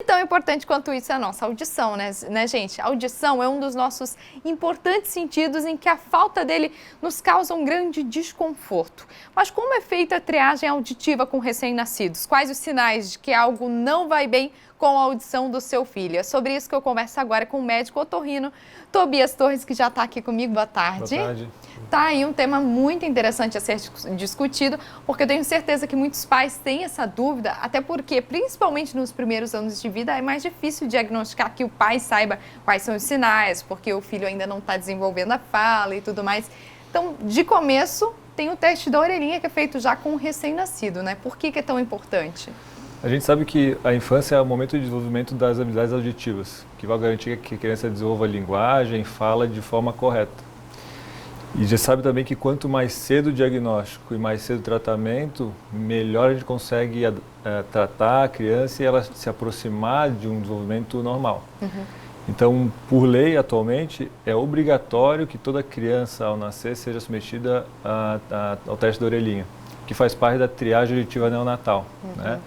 tão importante quanto isso é a nossa audição, né, gente? A audição é um dos nossos importantes sentidos em que a falta dele nos causa um grande desconforto. Mas como é feita a triagem auditiva com recém-nascidos? Quais os sinais de que algo não vai bem com a audição do seu filho? É sobre isso que eu converso agora com o médico otorrino Tobias Torres, que já está aqui comigo. Boa tarde. Boa tarde. Tá aí um tema muito interessante a ser discutido, porque eu tenho certeza que muitos pais têm essa dúvida, até porque, principalmente nos primeiros anos de vida, é mais difícil diagnosticar que o pai saiba quais são os sinais, porque o filho ainda não está desenvolvendo a fala e tudo mais. Então, de começo, tem o teste da orelhinha que é feito já com o recém-nascido, né? Por que é tão importante? A gente sabe que a infância é o momento de desenvolvimento das habilidades auditivas, que vai garantir que a criança desenvolva a linguagem, fala de forma correta. E já sabe também que quanto mais cedo o diagnóstico e mais cedo o tratamento, melhor a gente consegue tratar a criança e ela se aproximar de um desenvolvimento normal. Então, por lei, atualmente, é obrigatório que toda criança, ao nascer, seja submetida ao teste da orelhinha, que faz parte da triagem auditiva neonatal, né?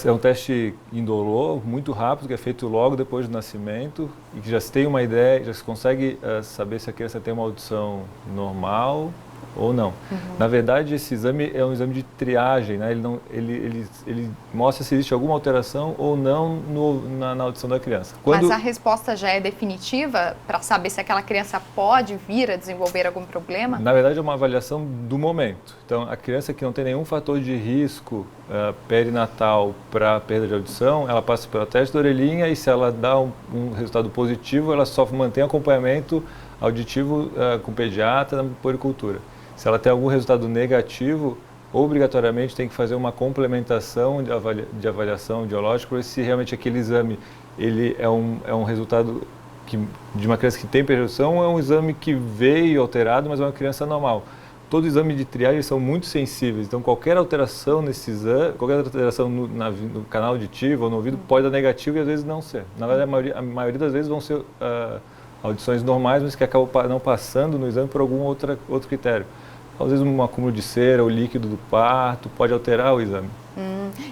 É um teste indolor, muito rápido, que é feito logo depois do nascimento e que já se tem uma ideia, já se consegue saber se a criança tem uma audição normal ou não. Na verdade, esse exame é um exame de triagem, né? Ele mostra se existe alguma alteração ou não na audição da criança. Mas a resposta já é definitiva para saber se aquela criança pode vir a desenvolver algum problema? Na verdade, é uma avaliação do momento. Então, a criança que não tem nenhum fator de risco perinatal para perda de audição, ela passa pelo teste da orelhinha e se ela dá um resultado positivo, ela só mantém acompanhamento auditivo com pediatra na puericultura. Se ela tem algum resultado negativo, obrigatoriamente tem que fazer uma complementação de avaliação audiológica para ver se realmente aquele exame ele é um resultado de uma criança que tem perda de audição ou é um exame que veio alterado, mas é uma criança normal. Todo exame de triagem são muito sensíveis, então qualquer alteração nesse exame, qualquer alteração no canal auditivo ou no ouvido pode dar negativo e às vezes não ser. Na verdade, a maioria das vezes vão ser audições normais, mas que acabam não passando no exame por algum outro critério. Às vezes um acúmulo de cera, o líquido do parto, pode alterar o exame.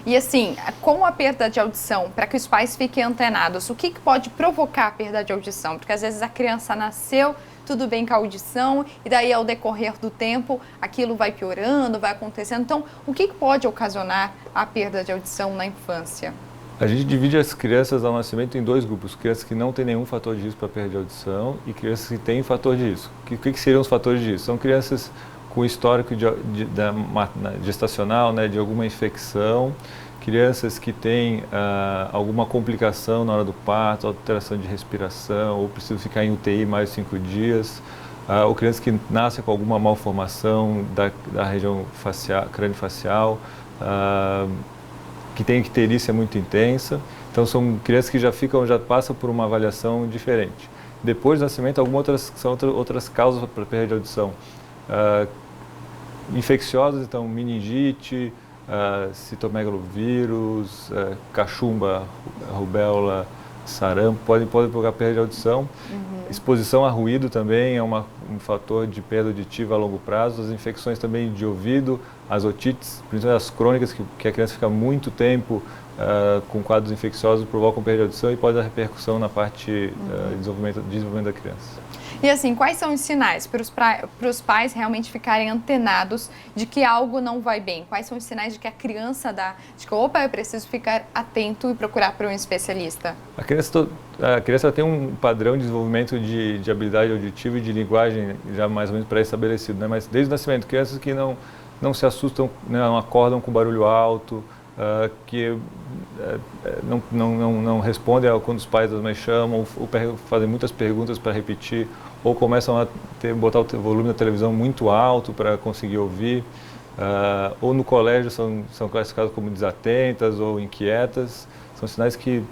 E assim, com a perda de audição, para que os pais fiquem antenados, o que pode provocar a perda de audição? Porque às vezes a criança nasceu, tudo bem com a audição, e daí ao decorrer do tempo aquilo vai piorando, vai acontecendo. Então, o que pode ocasionar a perda de audição na infância? A gente divide as crianças ao nascimento em dois grupos, crianças que não têm nenhum fator de risco para perda de audição e crianças que têm fator de risco. O que seriam os fatores de risco? São crianças com histórico gestacional, né, de alguma infecção, crianças que têm alguma complicação na hora do parto, alteração de respiração, ou precisam ficar em UTI mais de 5 dias, ou crianças que nascem com alguma malformação da região crânio-facial, que tem icterícia muito intensa. Então são crianças que já passam por uma avaliação diferente. Depois do nascimento, são outras causas para perda de audição. Infecciosas, então meningite, citomegalovírus, cachumba, rubéola, sarampo, podem provocar perda de audição. Exposição a ruído também é um fator de perda auditiva a longo prazo. As infecções também de ouvido, as otites, principalmente as crônicas, que a criança fica muito tempo com quadros infecciosos, provocam perda de audição e pode dar repercussão na parte de desenvolvimento da criança. E assim, quais são os sinais para os pais realmente ficarem antenados de que algo não vai bem? Quais são os sinais de que a criança de que, opa, eu preciso ficar atento e procurar por um especialista? A criança tem um padrão de desenvolvimento de habilidade auditiva e de linguagem já mais ou menos pré-estabelecido, né? Mas desde o nascimento, crianças que não se assustam, não acordam com barulho alto, que não respondem quando os pais das mães chamam, ou fazem muitas perguntas para repetir, ou começam a botar o volume da televisão muito alto para conseguir ouvir, ou no colégio são classificadas como desatentas ou inquietas. São sinais que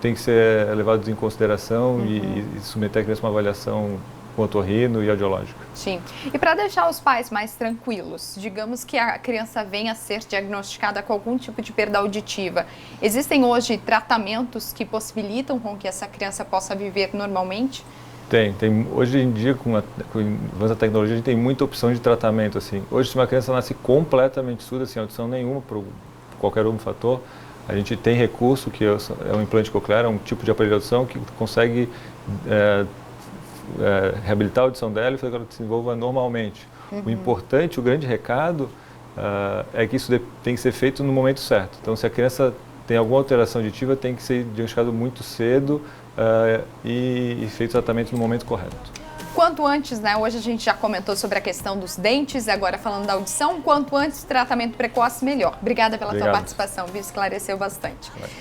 têm que ser levados em consideração e submeter a criança a uma avaliação com otorrino e audiológica. Sim. E para deixar os pais mais tranquilos, digamos que a criança venha a ser diagnosticada com algum tipo de perda auditiva, existem hoje tratamentos que possibilitam com que essa criança possa viver normalmente? Tem. Hoje em dia, com o avanço da tecnologia, a gente tem muita opção de tratamento. Assim. Hoje, se uma criança nasce completamente surda, sem audição nenhuma, por qualquer fator, A gente tem recurso, que é um implante coclear, é um tipo de aparelho de audição que consegue reabilitar a audição dela e fazer com que ela se desenvolva normalmente. O importante, o grande recado, é que isso tem que ser feito no momento certo. Então, se a criança tem alguma alteração auditiva, tem que ser diagnosticado muito cedo e feito o tratamento no momento correto. Quanto antes, né? Hoje a gente já comentou sobre a questão dos dentes, agora falando da audição, quanto antes tratamento precoce, melhor. Obrigada pela tua participação, viu? Esclareceu bastante.